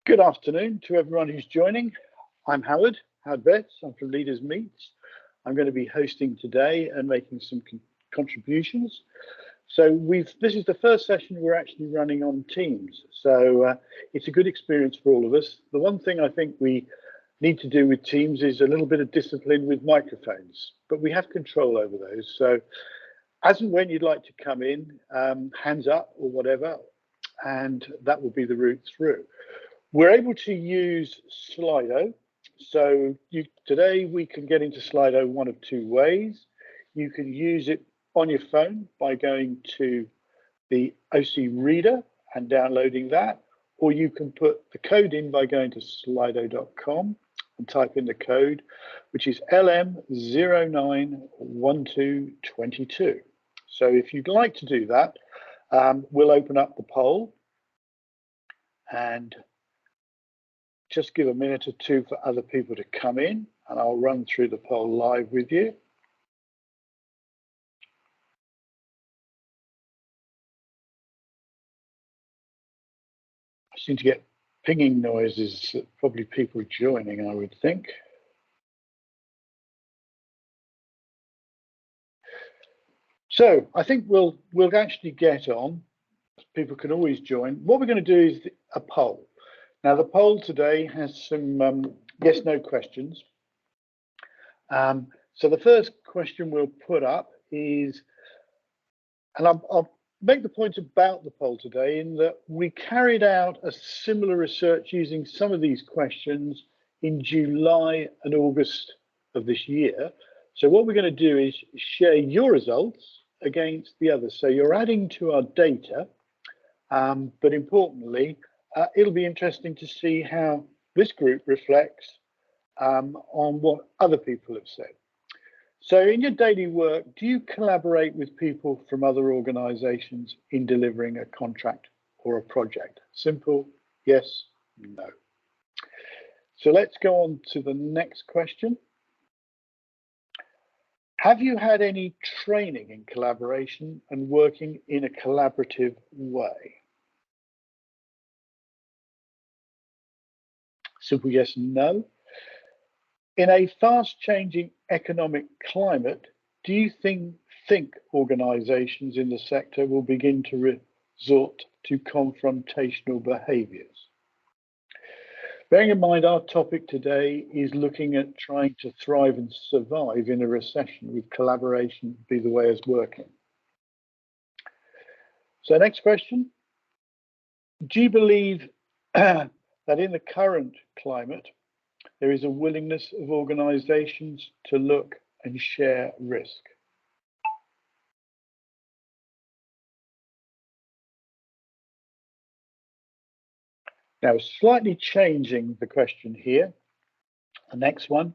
Good afternoon to everyone who's joining. I'm Howard Betts. I'm from Leaders Meets. I'm going to be hosting today and making some contributions. So this is the first session we're actually running on Teams. So it's a good experience for all of us. The one thing I think we need to do with Teams is a little bit of discipline with microphones, but we have control over those. So as and when you'd like to come in, hands up or whatever, and that will be the route through. We're able to use Slido. So today we can get into Slido one of two ways. You can use it on your phone by going to the OC Reader and downloading that, or you can put the code in by going to slido.com and type in the code, which is LM091222. So if you'd like to do that, we'll open up the poll and just give a minute or two for other people to come in, and I'll run through the poll live with you. I seem to get pinging noises, probably people joining, I would think. So I think we'll actually get on. People can always join. What we're going to do is a poll. Now the poll today has some yes/no questions. So the first question we'll put up is, and I'll make the point about the poll today in that we carried out a similar research using some of these questions in July and August of this year. So what we're going to do is share your results against the others. So you're adding to our data, but importantly, it'll be interesting to see how this group reflects on what other people have said. So in your daily work, do you collaborate with people from other organizations in delivering a contract or a project? Simple, yes, no. So let's go on to the next question. Have you had any training in collaboration and working in a collaborative way? Simple yes and no. In a fast-changing economic climate, do you think organizations in the sector will begin to resort to confrontational behaviors? Bearing in mind our topic today is looking at trying to thrive and survive in a recession with collaboration be the way of working. So next question. Do you believe that in the current climate, there is a willingness of organizations to look and share risk? Now, slightly changing the question here. The next one.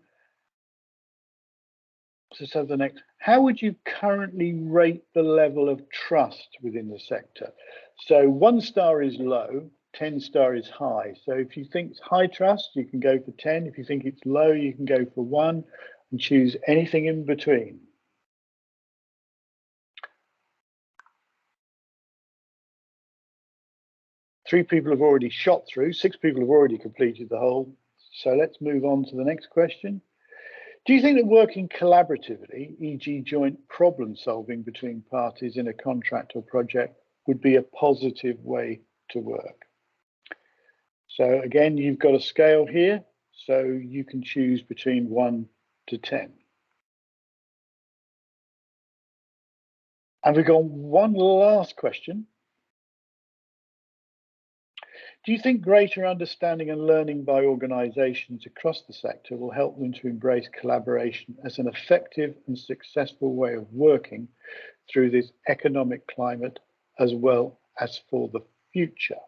So the next, how would you currently rate the level of trust within the sector? So 1 star is low, 10 star is high. So if you think it's high trust, you can go for 10. If you think it's low, you can go for 1 and choose anything in between. Three people have already shot through, 6 people have already completed the whole. So let's move on to the next question. Do you think that working collaboratively, e.g. joint problem solving between parties in a contract or project, would be a positive way to work? So again, you've got a scale here, so you can choose between 1 to 10. And we've got one last question. Do you think greater understanding and learning by organizations across the sector will help them to embrace collaboration as an effective and successful way of working through this economic climate as well as for the future?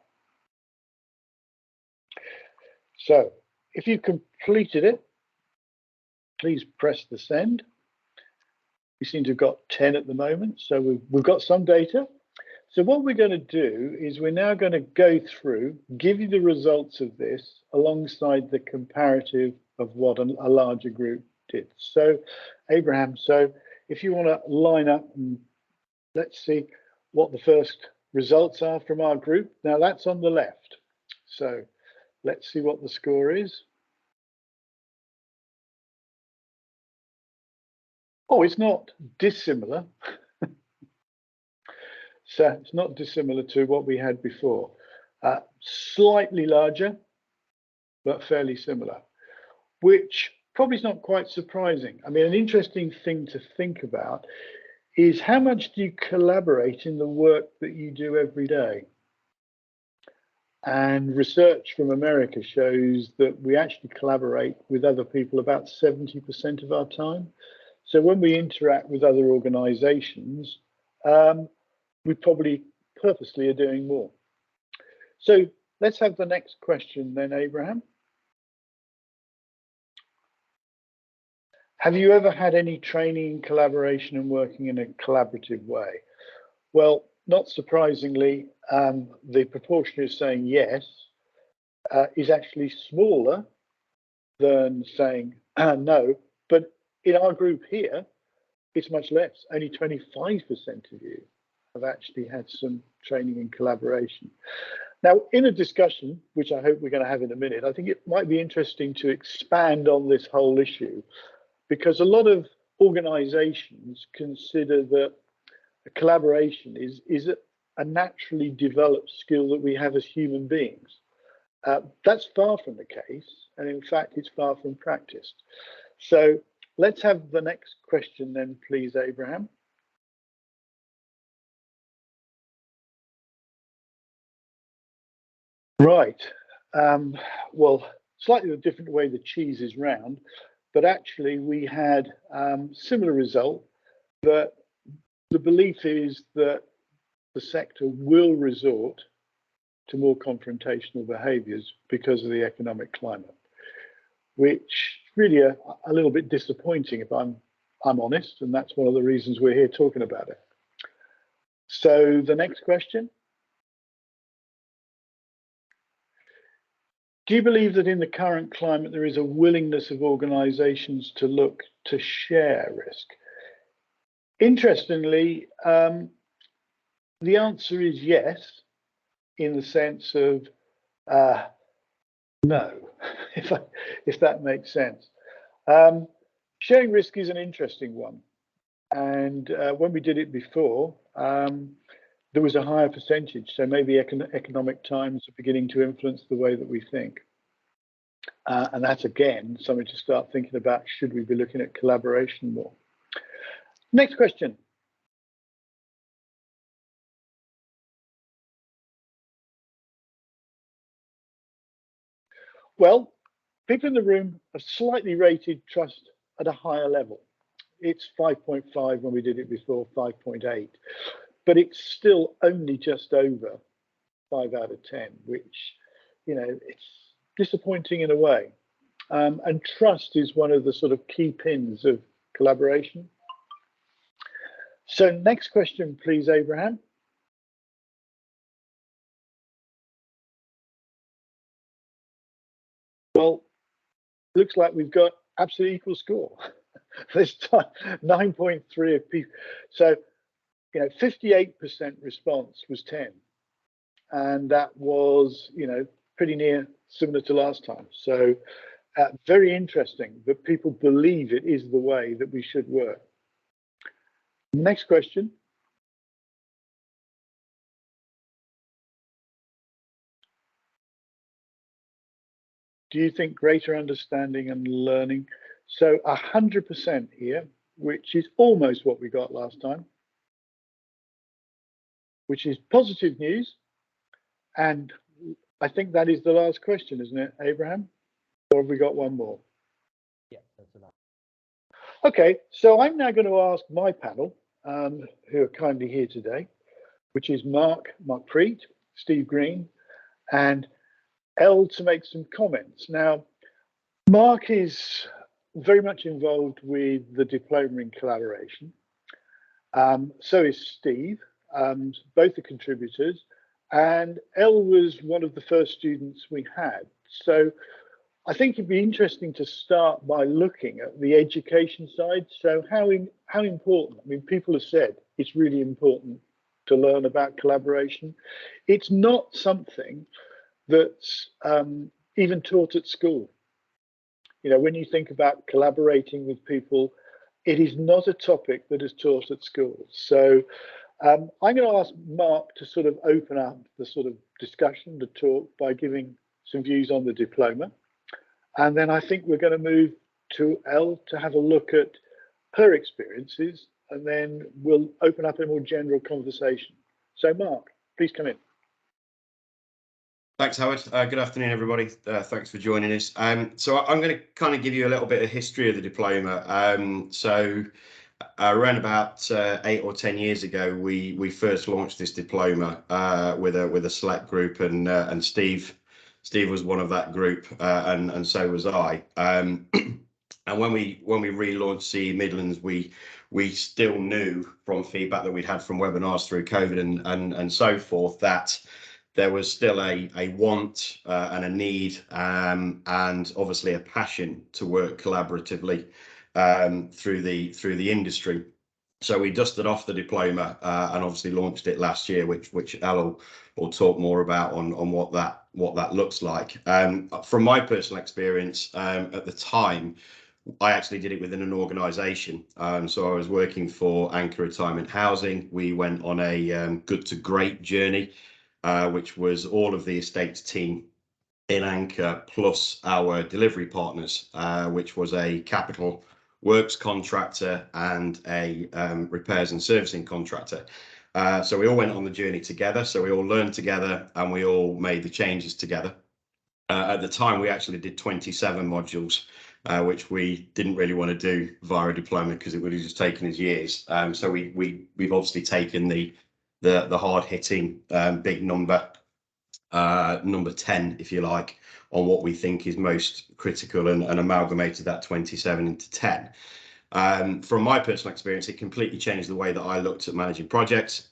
So if you've completed it, please press the send. We seem to have got 10 at the moment, so we've got some data. So what we're going to do is we're now going to go through, give you the results of this alongside the comparative of what a larger group did. So Abraham, so if you want to line up and let's see what the first results are from our group. Now that's on the left. So Let's see what the score is. Oh, it's not dissimilar. So it's not dissimilar to what we had before. Slightly larger, but fairly similar, which probably is not quite surprising. I mean, an interesting thing to think about is how much do you collaborate in the work that you do every day? And research from America shows that we actually collaborate with other people about 70% of our time. So when we interact with other organizations, we probably purposely are doing more. So let's have the next question then, Abraham. Have you ever had any training in collaboration and working in a collaborative way? Well, not surprisingly, the proportion of saying yes is actually smaller than saying no. But in our group here, it's much less. Only 25% of you have actually had some training in collaboration. Now, in a discussion, which I hope we're going to have in a minute, I think it might be interesting to expand on this whole issue, because a lot of organizations consider that collaboration is a naturally developed skill that we have as human beings. That's far from the case, and in fact, it's far from practiced. So let's have the next question then, please, Abraham. Right. Well, slightly a different way the cheese is round, but actually we had similar result, but the belief is that the sector will resort to more confrontational behaviours because of the economic climate, which really a little bit disappointing if I'm honest, and that's one of the reasons we're here talking about it. So the next question. Do you believe that in the current climate there is a willingness of organisations to look to share risk? Interestingly, the answer is yes, in the sense of no, if that makes sense. Sharing risk is an interesting one, and when we did it before, there was a higher percentage, so maybe economic times are beginning to influence the way that we think. And that's, again, something to start thinking about. Should we be looking at collaboration more? Next question. Well, people in the room have slightly rated trust at a higher level. It's 5.5 when we did it before, 5.8. But it's still only just over 5 out of 10, which, you know, it's disappointing in a way. And trust is one of the sort of key pins of collaboration. So next question, please, Abraham. Well, looks like we've got absolutely equal score this time, 9.3 of people. So, you know, 58% response was 10. And that was, you know, pretty near similar to last time. So very interesting that people believe it is the way that we should work. Next question. Do you think greater understanding and learning? So 100% here, which is almost what we got last time, which is positive news. And I think that is the last question, isn't it, Abraham? Or have we got one more? Yeah, that's enough. Okay, so I'm now going to ask my panel, who are kindly here today, which is Mark Preet, Steve Green, and Elle, to make some comments. Now, Mark is very much involved with the diploma in collaboration. So is Steve, both the contributors, and Elle was one of the first students we had. So I think it'd be interesting to start by looking at the education side. So how important, I mean, people have said it's really important to learn about collaboration. It's not something that's even taught at school. You know, when you think about collaborating with people, it is not a topic that is taught at school. So I'm going to ask Mark to sort of open up the sort of discussion, the talk, by giving some views on the diploma. And then I think we're going to move to Elle to have a look at her experiences, and then we'll open up a more general conversation. So Mark, please come in. Thanks, Howard. Good afternoon, everybody. Thanks for joining us. So I'm going to kind of give you a little bit of history of the diploma. Around about 8 or 10 years ago, we first launched this diploma with a select group, and Steve was one of that group, and so was I. And when we relaunched CE Midlands, we still knew from feedback that we'd had from webinars through COVID and so forth that there was still a want and a need, and obviously a passion to work collaboratively through the industry. So we dusted off the diploma and obviously launched it last year, which Elle will talk more about on what that looks like. From my personal experience, at the time, I actually did it within an organisation. So I was working for Anchor Retirement Housing. We went on a good to great journey, which was all of the estates team in Anchor plus our delivery partners, which was a capital works contractor and a repairs and servicing contractor. So we all went on the journey together. So we all learned together and we all made the changes together. At the time, we actually did 27 modules, which we didn't really want to do via a diploma because it would have just taken us years. So we've obviously taken the hard hitting big number 10, if you like, on what we think is most critical, and amalgamated that 27 into 10. From my personal experience, it completely changed the way that I looked at managing projects,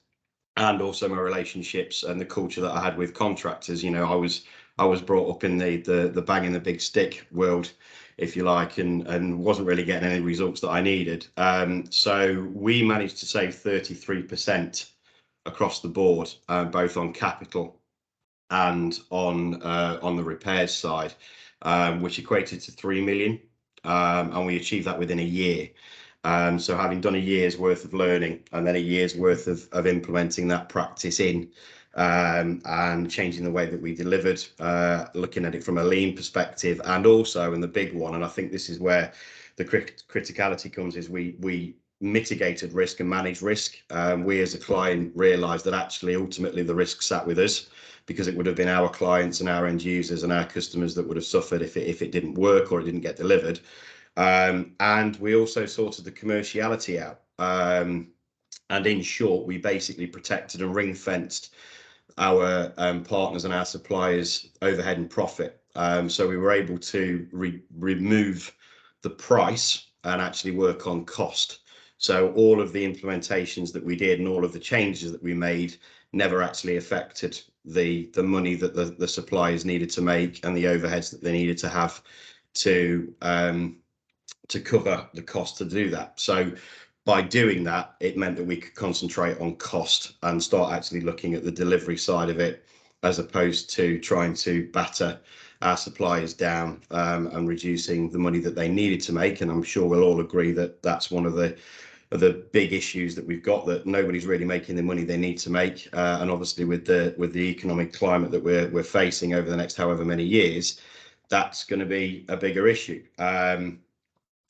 and also my relationships and the culture that I had with contractors. You know, I was brought up in the banging the big stick world, if you like, and wasn't really getting any results that I needed. So we managed to save 33% across the board, both on capital and on the repairs side, which equated to 3 million, and we achieved that within a year. So having done a year's worth of learning and then a year's worth of implementing that practice in, and changing the way that we delivered, looking at it from a lean perspective, and also, and the big one, and I think this is where the criticality comes, is we mitigated risk and managed risk. We as a client realised that actually ultimately the risk sat with us, because it would have been our clients and our end users and our customers that would have suffered if it didn't work or it didn't get delivered. And we also sorted the commerciality out. And in short, we basically protected and ring fenced our partners and our suppliers' overhead and profit. So we were able to remove the price and actually work on cost. So all of the implementations that we did and all of the changes that we made never actually affected the money that the suppliers needed to make and the overheads that they needed to have to cover the cost to do that. So by doing that, it meant that we could concentrate on cost and start actually looking at the delivery side of it, as opposed to trying to batter our suppliers down and reducing the money that they needed to make. And I'm sure we'll all agree that that's one of the big issues that we've got, that nobody's really making the money they need to make. And obviously with the economic climate that we're facing over the next however many years, that's going to be a bigger issue.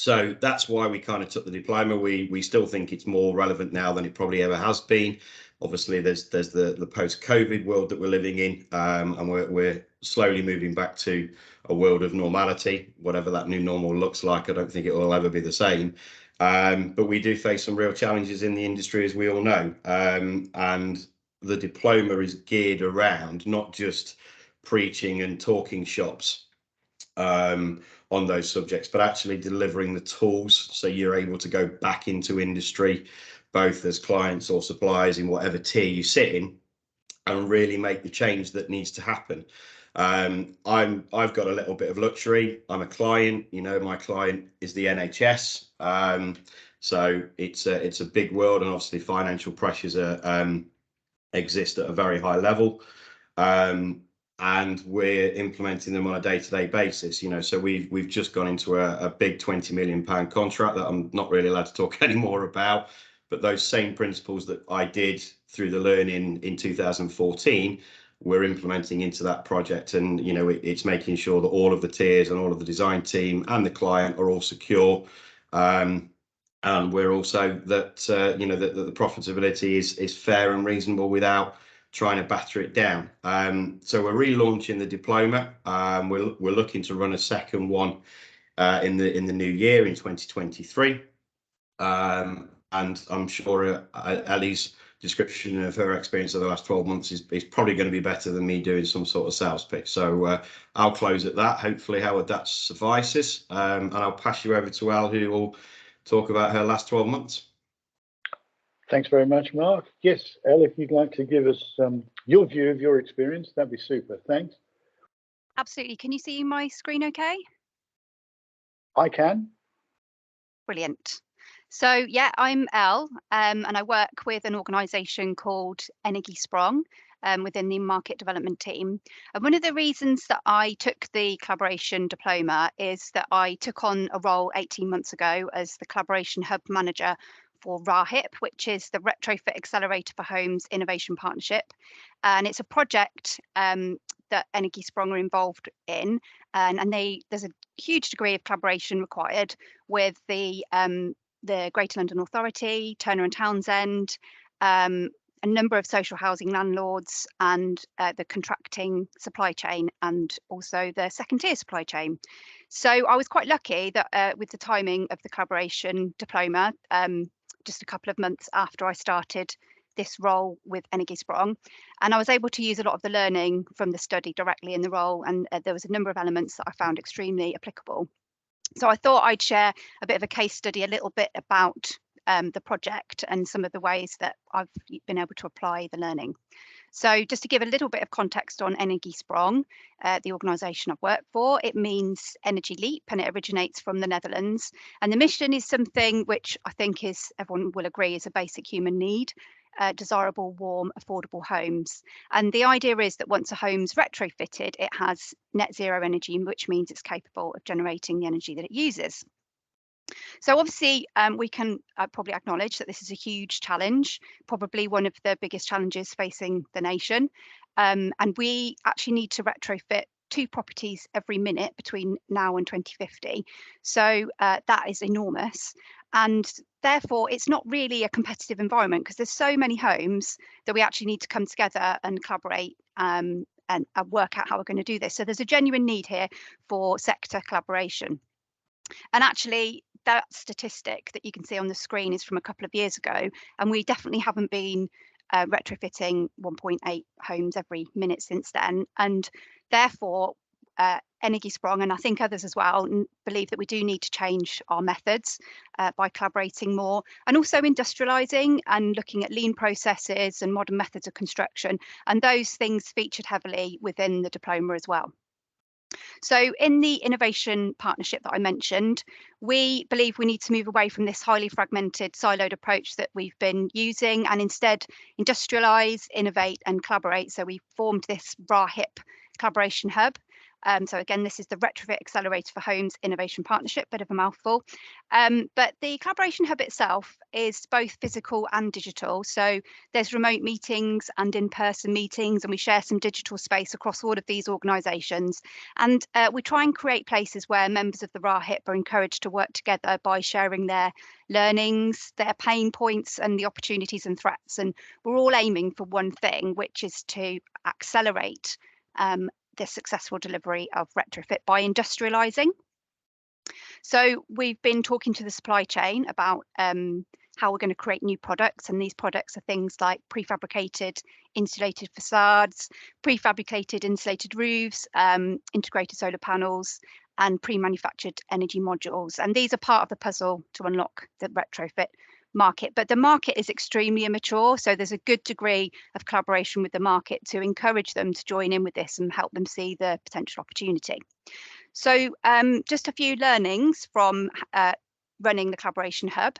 So that's why we kind of took the diploma. We still think it's more relevant now than it probably ever has been. Obviously, there's the post-COVID world that we're living in, and we're slowly moving back to a world of normality, whatever that new normal looks like. I don't think it will ever be the same. But we do face some real challenges in the industry, as we all know. And the diploma is geared around not just preaching and talking shops on those subjects, but actually delivering the tools so you're able to go back into industry, both as clients or suppliers in whatever tier you sit in, and really make the change that needs to happen. I've got a little bit of luxury. I'm a client, you know, my client is the NHS. So it's a big world, and obviously financial pressures exist at a very high level. and we're implementing them on a day-to-day basis. So we've just gone into a big £20 million contract that I'm not really allowed to talk anymore about, but those same principles that I did through the learning in 2014, we're implementing into that project. And it's making sure that all of the tiers and all of the design team and the client are all secure. And we're also that that the profitability is fair and reasonable without trying to batter it down. So we're relaunching the diploma. We're looking to run a second one in the new year in 2023. And I'm sure Ellie's description of her experience of the last 12 months is probably going to be better than me doing some sort of sales pitch. So I'll close at that. Hopefully, Howard, that suffices. And I'll pass you over to Elle, who will talk about her last 12 months. Thanks very much, Mark. Yes, Elle, if you'd like to give us your view of your experience, that'd be super. Thanks. Absolutely. Can you see my screen okay? I can. Brilliant. So yeah, I'm Elle, and I work with an organisation called Energy Sprong within the market development team. And one of the reasons that I took the collaboration diploma is that I took on a role 18 months ago as the collaboration hub manager for RAHIP, which is the Retrofit Accelerator for Homes Innovation Partnership. And it's a project that Energy Sprong are involved in, and there's a huge degree of collaboration required with the Greater London Authority, Turner and Townsend, a number of social housing landlords, and the contracting supply chain, and also the second tier supply chain. So I was quite lucky that with the timing of the collaboration diploma, just a couple of months after I started this role with Energy Sprong, and I was able to use a lot of the learning from the study directly in the role, and there was a number of elements that I found extremely applicable. So I thought I'd share a bit of a case study, a little bit about the project and some of the ways that I've been able to apply the learning. So just to give a little bit of context on Energy Sprong, the organisation I've worked for, it means Energy Leap, and it originates from the Netherlands. And the mission is something which I think everyone will agree is a basic human need. Desirable, warm, affordable homes. And the idea is that once a home's retrofitted, it has net zero energy, which means it's capable of generating the energy that it uses. So obviously, we can probably acknowledge that this is a huge challenge, probably one of the biggest challenges facing the nation. And we actually need to retrofit 2 properties every minute between now and 2050. So that is enormous. And therefore, it's not really a competitive environment because there's so many homes that we actually need to come together and collaborate and work out how we're going to do this. So there's a genuine need here for sector collaboration. And actually, that statistic that you can see on the screen is from a couple of years ago, and we definitely haven't been retrofitting 1.8 homes every minute since then. And therefore, Energy Sprong, and I think others as well, believe that we do need to change our methods by collaborating more, and also industrialising and looking at lean processes and modern methods of construction. And those things featured heavily within the diploma as well. So in the innovation partnership that I mentioned, we believe we need to move away from this highly fragmented, siloed approach that we've been using, and instead industrialise, innovate and collaborate. So we formed this RAHIP collaboration hub. So again, this is the Retrofit Accelerator for Homes Innovation Partnership, bit of a mouthful. But the collaboration hub itself is both physical and digital. So there's remote meetings and in-person meetings, and we share some digital space across all of these organisations. And we try and create places where members of the RAHIP are encouraged to work together by sharing their learnings, their pain points and the opportunities and threats. And we're all aiming for one thing, which is to accelerate the successful delivery of retrofit by industrialising. So we've been talking to the supply chain about how we're going to create new products, and these products are things like prefabricated insulated facades, prefabricated insulated roofs, integrated solar panels, and pre-manufactured energy modules. And these are part of the puzzle to unlock the retrofit market, but the market is extremely immature, so there's a good degree of collaboration with the market to encourage them to join in with this and help them see the potential opportunity. So just a few learnings from running the collaboration hub.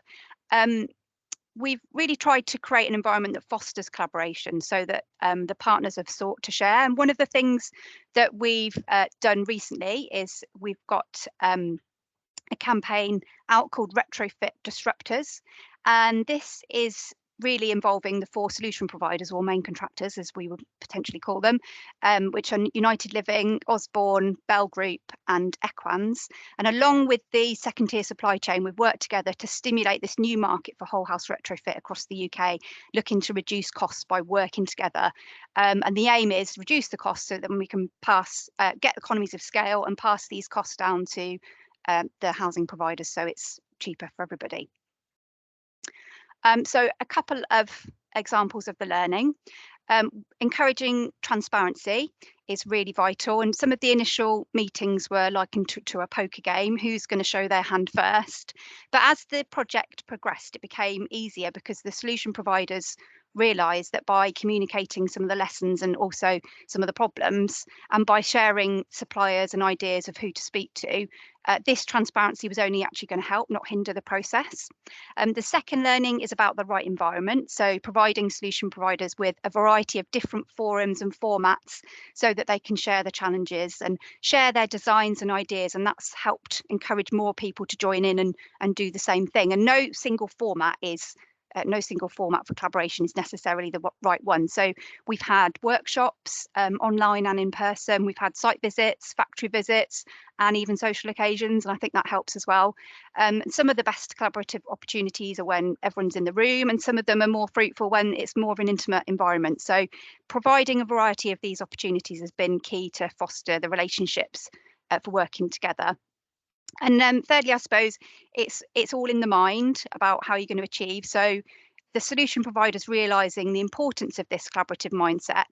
we've really tried to create an environment that fosters collaboration so that the partners have sought to share. And one of the things that we've done recently is we've got a campaign out called Retrofit Disruptors. And this is really involving the 4 solution providers, or main contractors, as we would potentially call them, which are United Living, Osborne, Bell Group and Equans. And along with the second tier supply chain, we've worked together to stimulate this new market for whole house retrofit across the UK, looking to reduce costs by working together. And the aim is to reduce the costs so that we can get economies of scale and pass these costs down to the housing providers, so it's cheaper for everybody. So a couple of examples of the learning. Encouraging transparency is really vital, and some of the initial meetings were likened to a poker game, who's going to show their hand first. But as the project progressed, it became easier because the solution providers realised that by communicating some of the lessons and also some of the problems, and by sharing suppliers and ideas of who to speak to, this transparency was only actually going to help, not hinder the process. The second learning is about the right environment, so providing solution providers with a variety of different forums and formats so that they can share the challenges and share their designs and ideas, and that's helped encourage more people to join in and do the same thing. And no single format for collaboration is necessarily the right one. So we've had workshops online and in person, we've had site visits, factory visits, and even social occasions, and I think that helps as well. Some of the best collaborative opportunities are when everyone's in the room, and some of them are more fruitful when it's more of an intimate environment. So providing a variety of these opportunities has been key to foster the relationships for working together. And then thirdly, I suppose it's all in the mind about how you're going to achieve. So the solution providers realising the importance of this collaborative mindset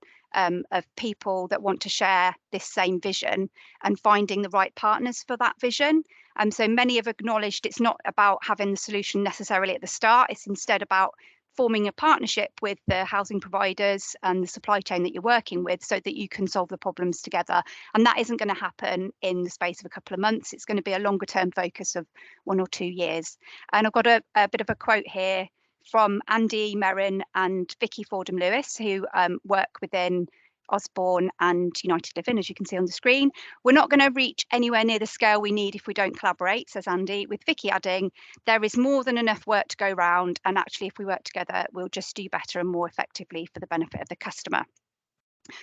of people that want to share this same vision and finding the right partners for that vision. So many have acknowledged it's not about having the solution necessarily at the start, it's instead about forming a partnership with the housing providers and the supply chain that you're working with so that you can solve the problems together. And that isn't going to happen in the space of a couple of months. It's going to be a longer term focus of 1 or 2 years. And I've got a bit of a quote here from Andy Merrin and Vicky Fordham-Lewis, who work within Osborne and United Living, as you can see on the screen. We're not going to reach anywhere near the scale we need if we don't collaborate, says Andy, with Vicky adding, there is more than enough work to go round, and actually if we work together, we'll just do better and more effectively for the benefit of the customer.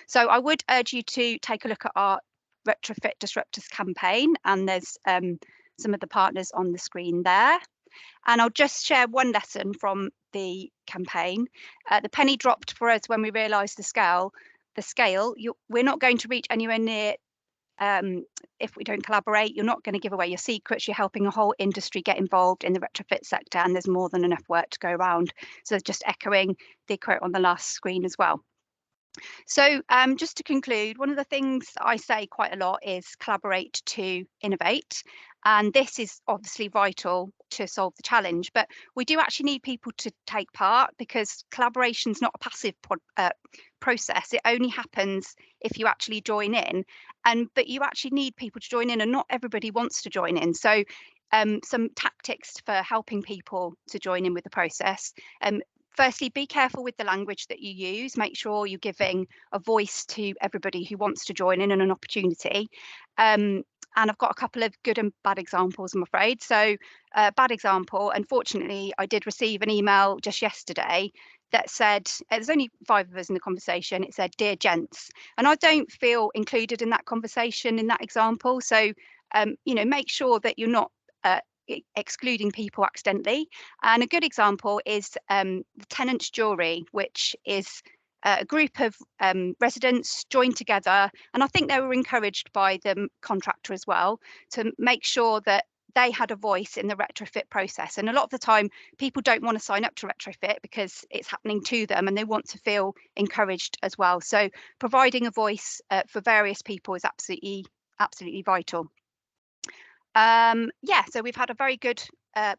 So I would urge you to take a look at our Retrofit Disruptors campaign, and there's some of the partners on the screen there. And I'll just share one lesson from the campaign. The penny dropped for us when we realised the scale. We're not going to reach anywhere near if we don't collaborate. You're not going to give away your secrets. You're helping a whole industry get involved in the retrofit sector, and there's more than enough work to go around. So just echoing the quote on the last screen as well. So just to conclude, one of the things I say quite a lot is collaborate to innovate. And this is obviously vital to solve the challenge, but we do actually need people to take part, because collaboration is not a passive process. It only happens if you actually join in, but you actually need people to join in, and not everybody wants to join in. So some tactics for helping people to join in with the process. Firstly, be careful with the language that you use. Make sure you're giving a voice to everybody who wants to join in and an opportunity. And I've got a couple of good and bad examples, I'm afraid. So bad example, unfortunately, I did receive an email just yesterday that said, there's only 5 of us in the conversation, it said, "Dear gents," and I don't feel included in that conversation, in that example. So, make sure that you're not excluding people accidentally. And a good example is the tenants jury, which is a group of residents joined together, and I think they were encouraged by the contractor as well to make sure that they had a voice in the retrofit process. And a lot of the time people don't want to sign up to retrofit because it's happening to them, and they want to feel encouraged as well. So providing a voice for various people is absolutely vital. So we've had a very good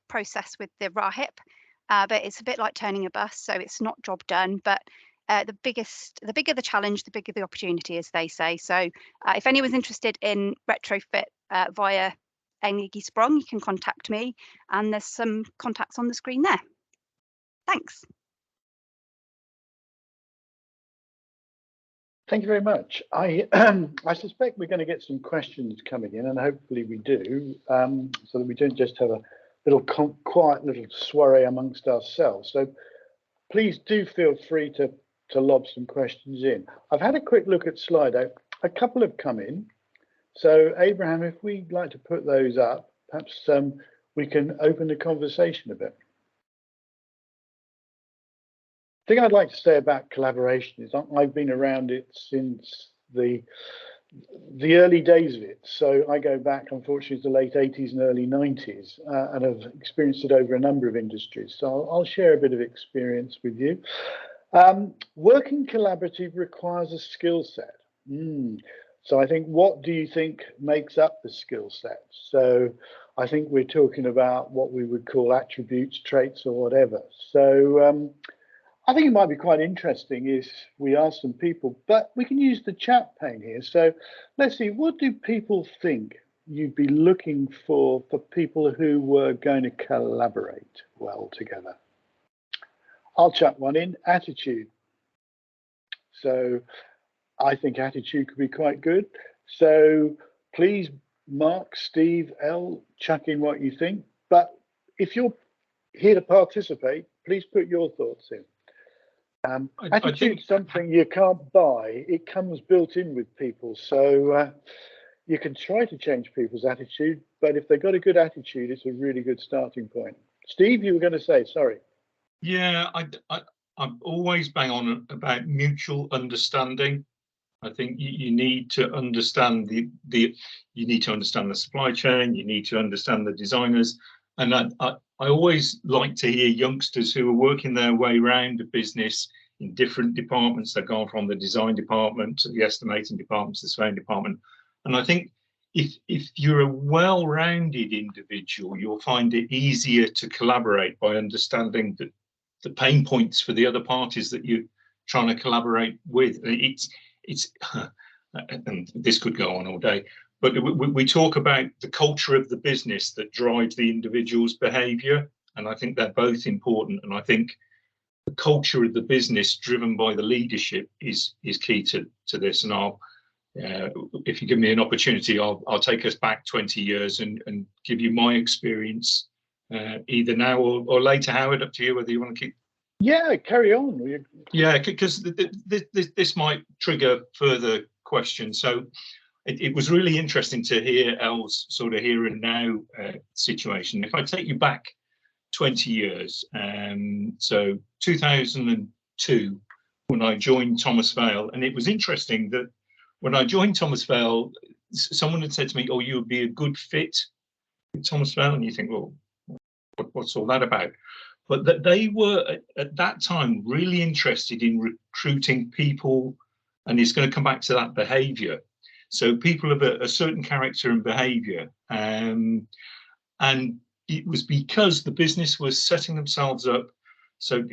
process with the RAHIP, but it's a bit like turning a bus, so it's not job done. But the bigger the challenge, the bigger the opportunity, as they say. So if anyone's interested in retrofit via Energy Sprong, you can contact me, and there's some contacts on the screen there. Thanks. Thank you very much. I suspect we're going to get some questions coming in, and hopefully we do, so that we don't just have a little quiet little soiree amongst ourselves. So please do feel free to lob some questions in. I've had a quick look at Slido. A couple have come in. So Abraham, if we'd like to put those up, perhaps we can open the conversation a bit. The thing I'd like to say about collaboration is I've been around it since the early days of it. So I go back, unfortunately, to the late 80s and early 90s, and have experienced it over a number of industries. So I'll share a bit of experience with you. Working collaborative requires a skill set. So I think, what do you think makes up the skill set? So I think we're talking about what we would call attributes, traits, or whatever. So I think it might be quite interesting if we ask some people, but we can use the chat pane here. So let's see, what do people think you'd be looking for people who were going to collaborate well together? I'll chuck one in, attitude. So I think attitude could be quite good. So please, Mark, Steve, Elle, chuck in what you think. But if you're here to participate, please put your thoughts in. Attitude is something you can't buy. It comes built in with people. So you can try to change people's attitude, but if they've got a good attitude, it's a really good starting point. Steve, you were going to say, sorry. Yeah, I'm always bang on about mutual understanding. I think you need to understand you need to understand the supply chain. You need to understand the designers, and I always like to hear youngsters who are working their way around a business in different departments. They've gone from the design department to the estimating department to the surveying department, and I think if you're a well-rounded individual, you'll find it easier to collaborate by understanding the pain points for the other parties that you're trying to collaborate with. It's and this could go on all day, but we talk about the culture of the business that drives the individual's behavior, and I think they're both important. And I think the culture of the business driven by the leadership is key to this. And I'll if you give me an opportunity, I'll take us back 20 years and give you my experience either now or later. Howard, up to you whether you want to keep. Yeah, carry on. Yeah, because this might trigger further questions. So it was really interesting to hear Elle's sort of here and now situation. If I take you back 20 years, so 2002, when I joined Thomas Vale, and it was interesting that when I joined Thomas Vale, someone had said to me, "Oh, you would be a good fit with Thomas Vale," and you think, well, what's all that about? But that they were at that time really interested in recruiting people, and it's going to come back to that behaviour. So people of a certain character and behaviour, and it was because the business was setting themselves up. So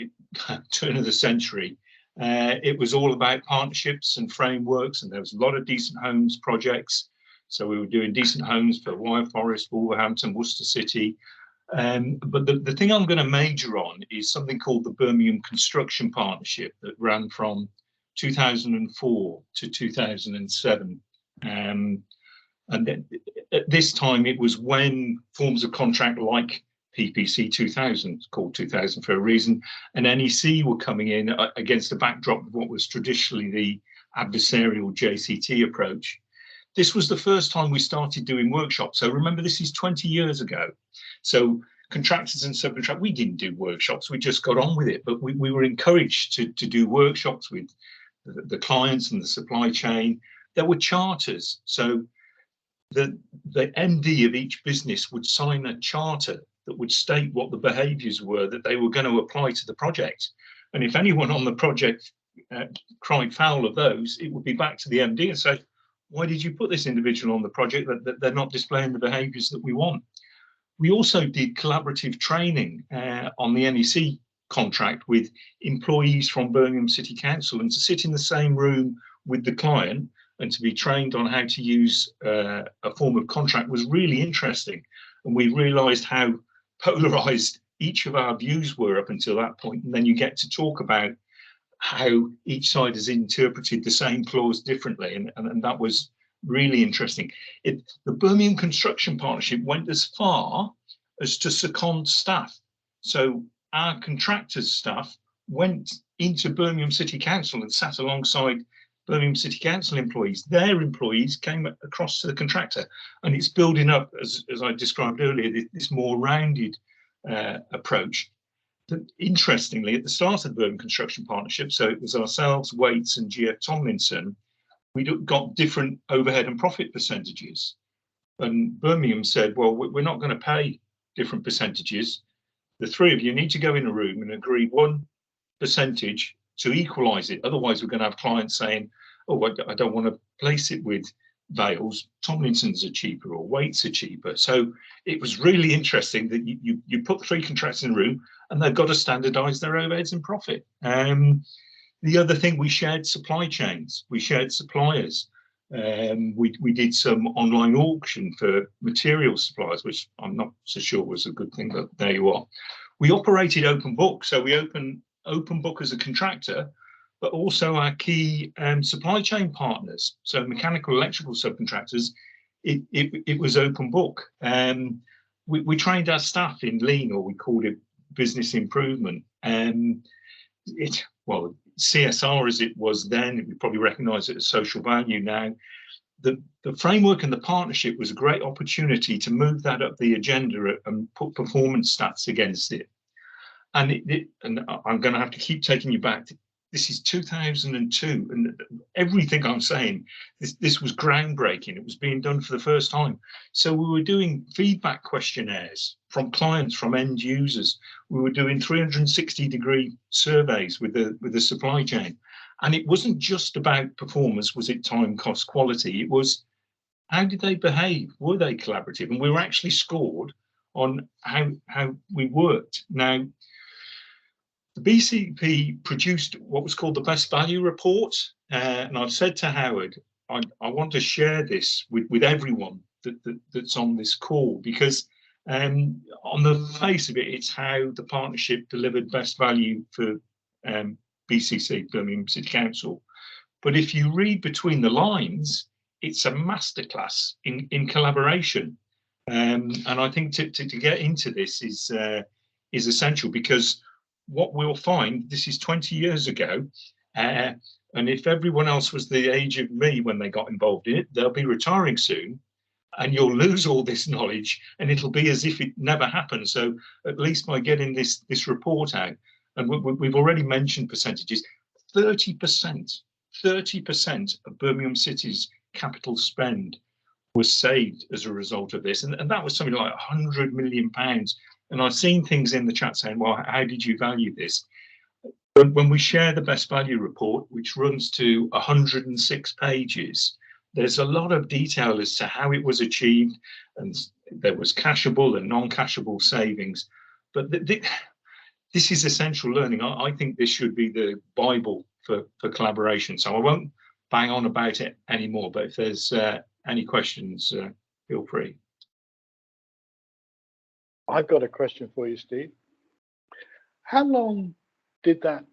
turn of the century, it was all about partnerships and frameworks, and there was a lot of decent homes projects. So we were doing decent homes for Wyre Forest, Wolverhampton, Worcester City. But the thing I'm going to major on is something called the Birmingham Construction Partnership that ran from 2004 to 2007. And then at this time, it was when forms of contract like PPC 2000, called 2000 for a reason, and NEC were coming in against the backdrop of what was traditionally the adversarial JCT approach. This was the first time we started doing workshops. So remember, this is 20 years ago. So contractors and subcontractors, we didn't do workshops, we just got on with it. But we were encouraged to do workshops with the clients and the supply chain. There were charters. So the MD of each business would sign a charter that would state what the behaviours were that they were going to apply to the project. And if anyone on the project cried foul of those, it would be back to the MD and say, why did you put this individual on the project that they're not displaying the behaviours that we want? We also did collaborative training on the NEC contract with employees from Birmingham City Council, and to sit in the same room with the client and to be trained on how to use a form of contract was really interesting. And we realised how polarised each of our views were up until that point, and then you get to talk about how each side has interpreted the same clause differently, and that was really interesting. The Birmingham Construction Partnership went as far as to second staff. So our contractors' staff went into Birmingham City Council and sat alongside Birmingham City Council employees. Their employees came across to the contractor, and it's building up, as I described earlier, this more rounded approach. But interestingly, at the start of the Birmingham Construction Partnership, so it was ourselves, Waits and GF Tomlinson, we got different overhead and profit percentages. And Birmingham said, well, we're not going to pay different percentages. The three of you need to go in a room and agree one percentage to equalise it. Otherwise, we're going to have clients saying, oh, I don't want to place it with Vales. Tomlinson's are cheaper or Waits are cheaper. So it was really interesting that you put three contractors in a room and they've got to standardise their overheads and profit. The other thing, we shared supply chains, we shared suppliers. We did some online auction for material suppliers, which I'm not so sure was a good thing, but there you are. We operated open book, so we open book as a contractor, but also our key supply chain partners, so mechanical, electrical subcontractors. It was open book. We trained our staff in lean, or we called it business improvement. Well, CSR as it was then, we probably recognise it as social value now. The framework and the partnership was a great opportunity to move that up the agenda and put performance stats against it. And I'm going to have to keep taking you back. This is 2002, and everything I'm saying, this was groundbreaking. It was being done for the first time. So we were doing feedback questionnaires from clients, from end users. We were doing 360-degree surveys with the supply chain. And it wasn't just about performance, was it time, cost, quality? It was, how did they behave? Were they collaborative? And we were actually scored on how we worked. Now, the BCP produced what was called the Best Value Report, and I've said to Howard, I want to share this with everyone that's on this call, because on the face of it, it's how the partnership delivered best value for BCC, Birmingham City Council. But if you read between the lines, it's a masterclass in collaboration. And I think to get into this is essential, because what we'll find, this is 20 years ago, and if everyone else was the age of me when they got involved in it, they'll be retiring soon, and you'll lose all this knowledge, and it'll be as if it never happened. So at least by getting this report out, and we've already mentioned percentages, 30% of Birmingham City's capital spend was saved as a result of this, and that was something like £100 million. And I've seen things in the chat saying, well, how did you value this? When we share the best value report, which runs to 106 pages, there's a lot of detail as to how it was achieved, and there was cashable and non-cashable savings. But this is essential learning. I think this should be the Bible for collaboration. So I won't bang on about it anymore, but if there's any questions, feel free. I've got a question for you, Steve. How long did that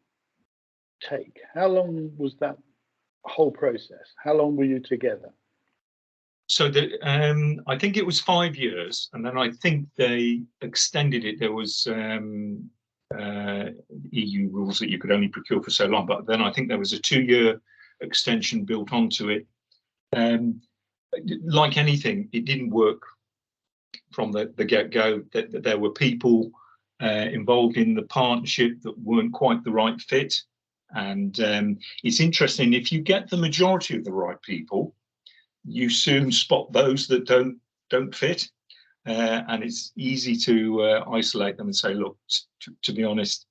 take? How long was that whole process? How long were you together? So I think it was 5 years, and then I think they extended it. There was EU rules that you could only procure for so long, but then I think there was a 2-year extension built onto it. Like anything, it didn't work from the get-go. That there were people involved in the partnership that weren't quite the right fit, and it's interesting, if you get the majority of the right people, you soon spot those that don't fit, and it's easy to isolate them and say, look, to be honest,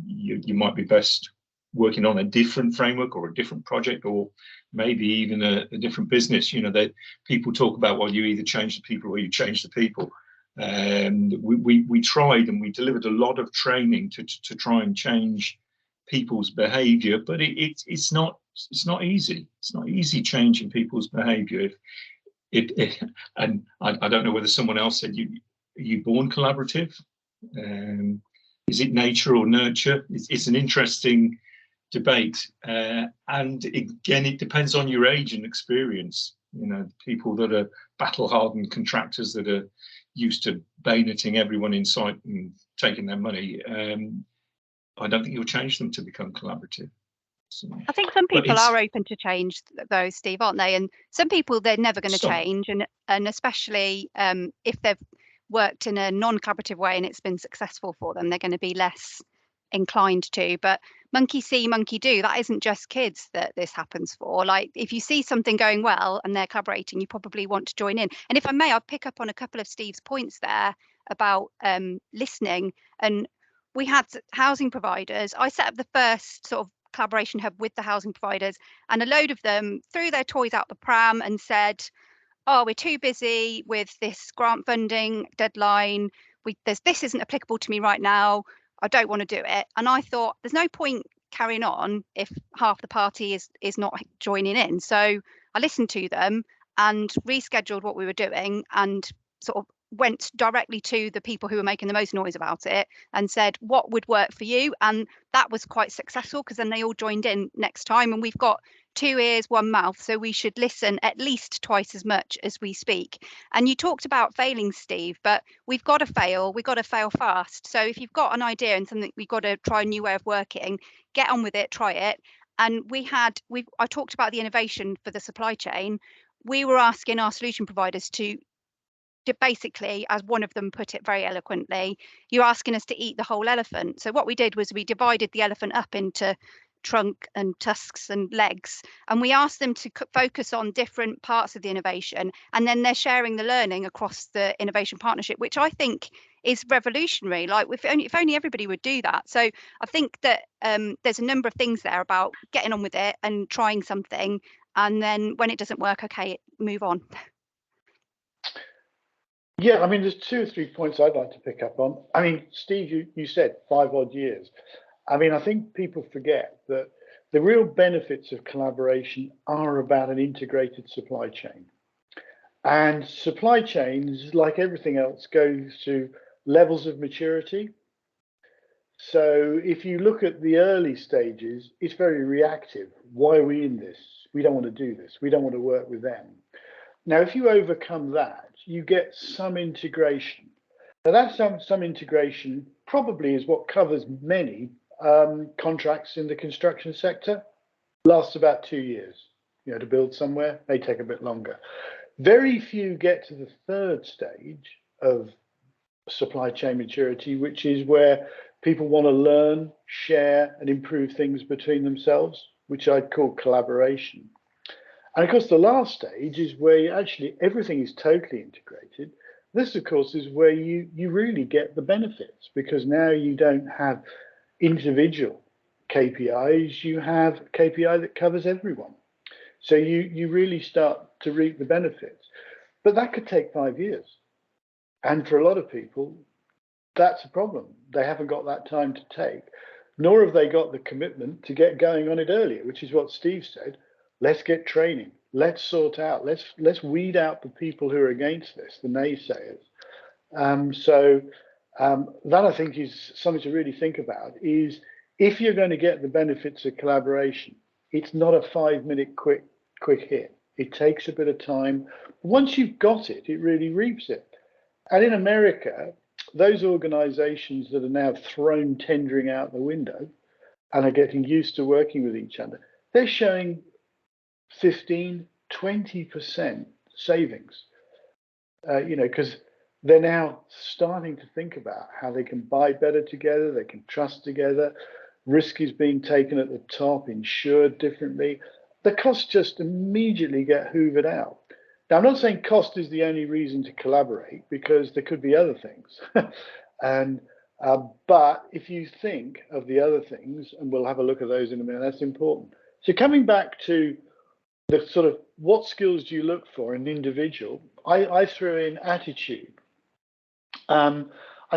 you might be best working on a different framework or a different project, or maybe even a different business. You know, that people talk about, well, you either change the people or you change the people. And we tried, and we delivered a lot of training to try and change people's behaviour, but it's not easy. It's not easy changing people's behaviour. And I don't know whether someone else said, you born collaborative? Is it nature or nurture? It's an interesting debate, and again, it depends on your age and experience. You know, people that are battle-hardened contractors that are used to bayoneting everyone in sight and taking their money, I don't think you'll change them to become collaborative. So, I think some people are open to change though, Steve, aren't they? And some people, they're never going to change, and especially if they've worked in a non-collaborative way and it's been successful for them, they're going to be less inclined to. But monkey see, monkey do, that isn't just kids that this happens for. Like, if you see something going well and they're collaborating, you probably want to join in. And if I may, I'll pick up on a couple of Steve's points there about listening. And we had housing providers. I set up the first sort of collaboration hub with the housing providers, and a load of them threw their toys out the pram and said, oh, we're too busy with this grant funding deadline, this isn't applicable to me right now, I don't want to do it. And I thought, there's no point carrying on if half the party is not joining in. So I listened to them and rescheduled what we were doing, and sort of went directly to the people who were making the most noise about it and said, what would work for you? And that was quite successful, because then they all joined in next time. And we've got 2 ears, 1 mouth, so we should listen at least twice as much as we speak. And you talked about failing, Steve, but we've got to fail fast. So if you've got an idea and something, we've got to try a new way of working, get on with it, try it. And I talked about the innovation for the supply chain. We were asking our solution providers to basically, as one of them put it very eloquently, you're asking us to eat the whole elephant. So what we did was we divided the elephant up into trunk and tusks and legs, and we asked them to focus on different parts of the innovation, and then they're sharing the learning across the innovation partnership, which I think is revolutionary. Like, if only everybody would do that. So I think that there's a number of things there about getting on with it and trying something, and then when it doesn't work, okay, move on. Yeah, I mean, there's 2 or 3 points I'd like to pick up on. I mean, Steve, you said 5 odd years. I mean, I think people forget that the real benefits of collaboration are about an integrated supply chain. And supply chains, like everything else, go through levels of maturity. So if you look at the early stages, it's very reactive. Why are we in this? We don't want to do this. We don't want to work with them. Now, if you overcome that, you get some integration. Now, that some integration probably is what covers many contracts in the construction sector. Lasts about 2 years. You know, to build somewhere may take a bit longer. Very few get to the 3rd stage of supply chain maturity, which is where people want to learn, share, and improve things between themselves, which I'd call collaboration. And of course, the last stage is where actually everything is totally integrated. This, of course, is where you really get the benefits, because now you don't have individual KPIs, you have a KPI that covers everyone. So you really start to reap the benefits. But that could take 5 years. And for a lot of people, that's a problem. They haven't got that time to take, nor have they got the commitment to get going on it earlier, which is what Steve said. Let's get training. Let's sort out. Let's weed out the people who are against this, the naysayers. That, I think, is something to really think about. Is if you're going to get the benefits of collaboration, it's not a 5-minute quick hit. It takes a bit of time. Once you've got it, it really reaps it. And in America, those organizations that are now thrown tendering out the window and are getting used to working with each other, they're showing 15, 20% savings, because they're now starting to think about how they can buy better together, they can trust together, risk is being taken at the top, insured differently. The costs just immediately get hoovered out. Now, I'm not saying cost is the only reason to collaborate, because there could be other things. But if you think of the other things, and we'll have a look at those in a minute, that's important. So coming back to the sort of what skills do you look for in an individual, I threw in attitude. I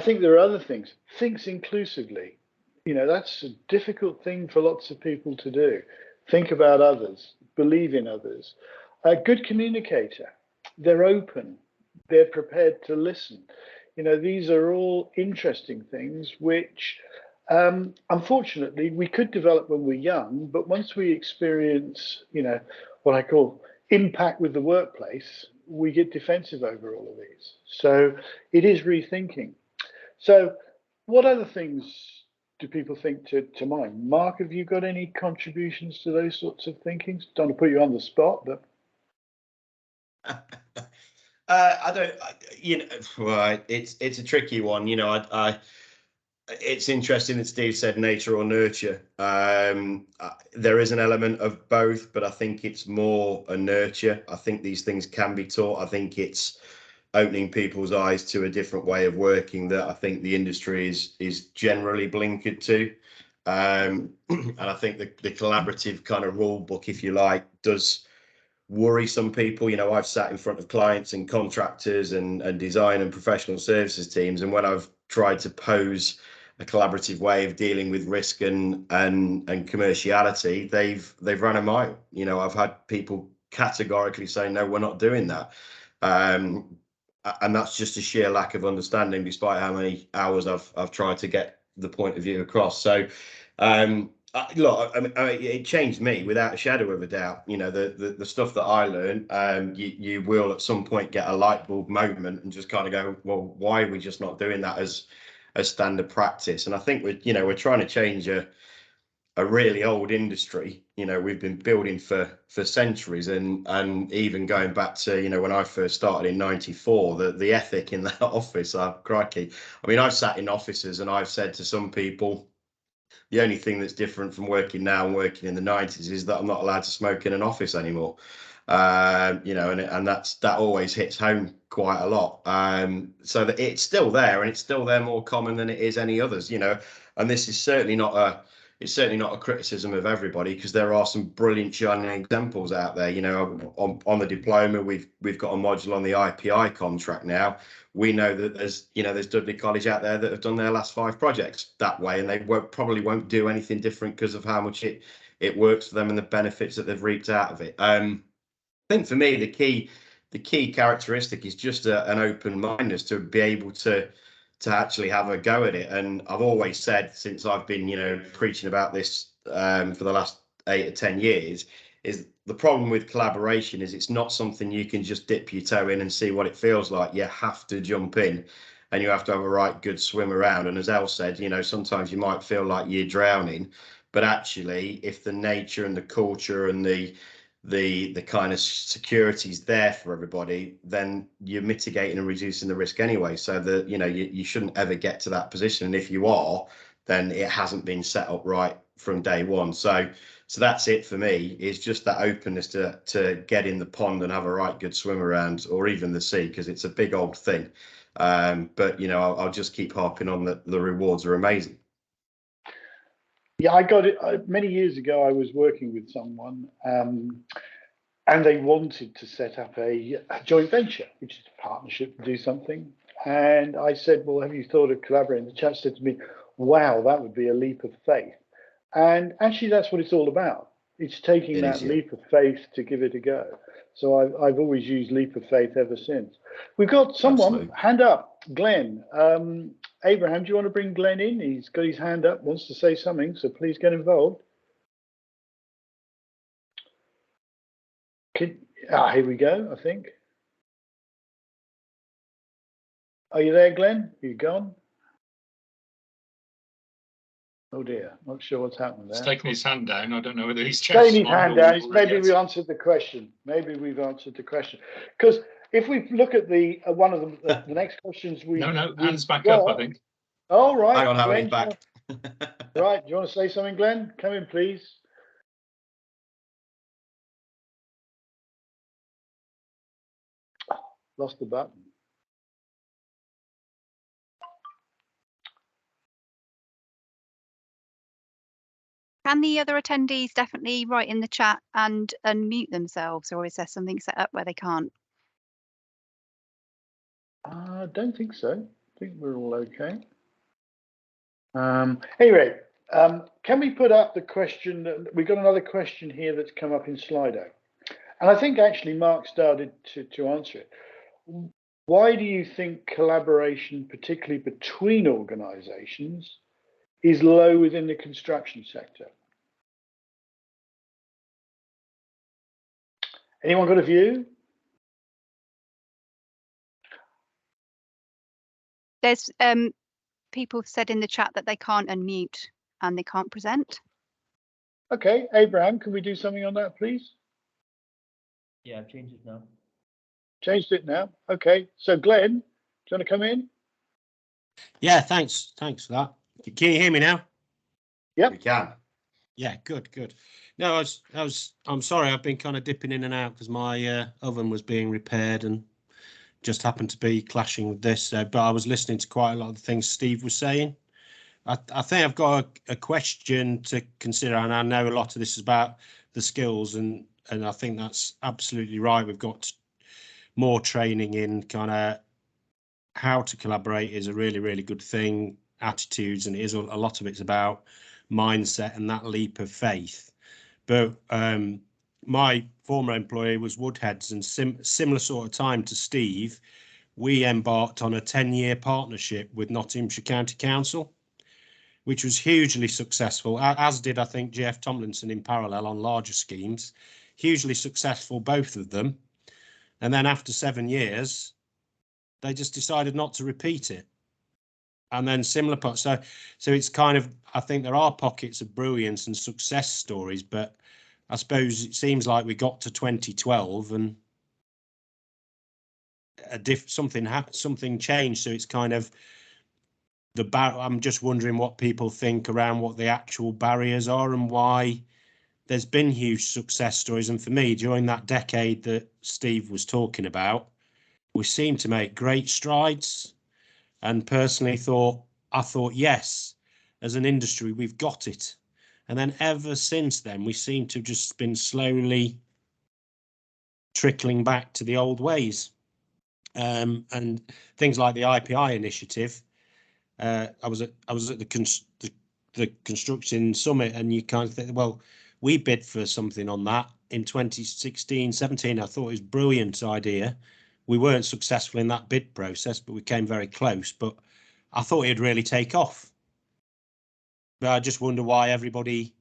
think there are other things. Thinks inclusively. That's a difficult thing for lots of people to do. Think about others, believe in others. A good communicator. They're open. They're prepared to listen. You know, these are all interesting things which, unfortunately, we could develop when we're young, but once we experience, you know, what I call impact with the workplace, we get defensive over all of these. So it is rethinking. So what other things do people think to mind? Mark, have you got any contributions to those sorts of thinkings? Don't want to put you on the spot, but I don't, you know, well, it's a tricky one. You know, it's interesting that Steve said nature or nurture. There is an element of both, but I think it's more a nurture. I think these things can be taught. I think it's opening people's eyes to a different way of working that I think the industry is generally blinkered to. And I think the collaborative kind of rule book, if you like, does worry some people. You know, I've sat in front of clients and contractors and design and professional services teams, and when I've tried to pose a collaborative way of dealing with risk and commerciality, they've run a mile. You know, I've had people categorically say, no, we're not doing that. And that's just a sheer lack of understanding, despite how many hours I've tried to get the point of view across. So look, I mean, it changed me without a shadow of a doubt. You know, the stuff that I learned, you will at some point get a light bulb moment and just kind of go, well, why are we just not doing that as standard practice? And I think we're trying to change a really old industry. You know, we've been building for centuries, and even going back to, you know, when I first started in '94, the ethic in that office, crikey. I mean, I've sat in offices and I've said to some people, the only thing that's different from working now and working in the 90s is that I'm not allowed to smoke in an office anymore. You know, and that always hits home quite a lot. So that it's still there, and it's still there more common than it is any others, you know. And this is certainly not a criticism of everybody, because there are some brilliant shining examples out there. You know, on the diploma, we've got a module on the IPI contract now. We know that there's Dudley College out there that have done their last 5 projects that way, and they probably won't do anything different because of how much it works for them and the benefits that they've reaped out of it. I think for me, the key characteristic is just an open mindedness to be able to actually have a go at it. And I've always said, since I've been, you know, preaching about this for the last 8 or 10 years, is the problem with collaboration is it's not something you can just dip your toe in and see what it feels like. You have to jump in, and you have to have a right good swim around. And as Elle said, you know, sometimes you might feel like you're drowning, but actually, if the nature and the culture and the kind of security is there for everybody, then you're mitigating and reducing the risk anyway. So that, you know, you shouldn't ever get to that position. And if you are, then it hasn't been set up right from day one. So that's it for me, is just that openness to get in the pond and have a right good swim around, or even the sea, because it's a big old thing. But, you know, I'll just keep harping on that the rewards are amazing. yeah, I got it many years ago. I was working with someone, and they wanted to set up a joint venture, which is a partnership to do something. And I said, well, have you thought of collaborating? The chap said to me, wow, that would be a leap of faith. And actually, that's what it's all about. It's taking that leap of faith to give it a go. So I've always used leap of faith ever since. We've got someone, Absolutely. Hand up, Glenn. Abraham, do you want to bring Glenn in? He's got his hand up, wants to say something, so please get involved. Here we go, I think. Are you there, Glenn? Are you gone? Oh dear, not sure what's happened there. He's taking his hand down. I don't know whether he's taking his hand down. Maybe we answered the question. Maybe we've answered the question. Because if we look at the one of the next questions we hands back up, I think. Oh right, Hang on, Howard, Glenn, he's back. Right, do you want to say something, Glenn? Come in, please. Lost the button. Can the other attendees definitely write in the chat and unmute themselves, or is there something set up where they can't? I don't think so. I think we're all okay. Anyway, can we put up the question? We've got another question here that's come up in Slido. And I think actually Mark started to answer it. Why do you think collaboration, particularly between organisations, is low within the construction sector? Anyone got a view? There's people said in the chat that they can't unmute and they can't present. Okay, Abraham, can we do something on that, please? Yeah, I've changed it now. Changed it now. Okay, so Glenn, do you want to come in? Yeah, thanks for that. Can you hear me now? Yep. We can. Yeah, good. No, I'm sorry, I've been kind of dipping in and out because my oven was being repaired and just happened to be clashing with this. But I was listening to quite a lot of the things Steve was saying. I think I've got a question to consider, and I know a lot of this is about the skills, and I think that's absolutely right. We've got more training in kind of how to collaborate is a really good thing. Attitudes, and it is a lot of it's about mindset and that leap of faith. But my former employer was Woodheads, and similar sort of time to Steve, we embarked on a 10-year partnership with Nottinghamshire County Council, which was hugely successful, as did, I think, GF Tomlinson in parallel on larger schemes. Hugely successful, both of them. And then after 7 years, they just decided not to repeat it. And then similar parts. So it's kind of, I think there are pockets of brilliance and success stories, but I suppose it seems like we got to 2012 and something changed. So it's kind of I'm just wondering what people think around what the actual barriers are and why there's been huge success stories. And for me, during that decade that Steve was talking about, we seemed to make great strides. And personally I thought, yes, as an industry, we've got it. And then ever since then, we seem to have just been slowly trickling back to the old ways. And things like the IPI initiative. I was at the construction summit, and you kind of think, well, we bid for something on that in 2016, 17. I thought it was a brilliant idea. We weren't successful in that bid process, but we came very close. But I thought it'd really take off. But I just wonder why everybody,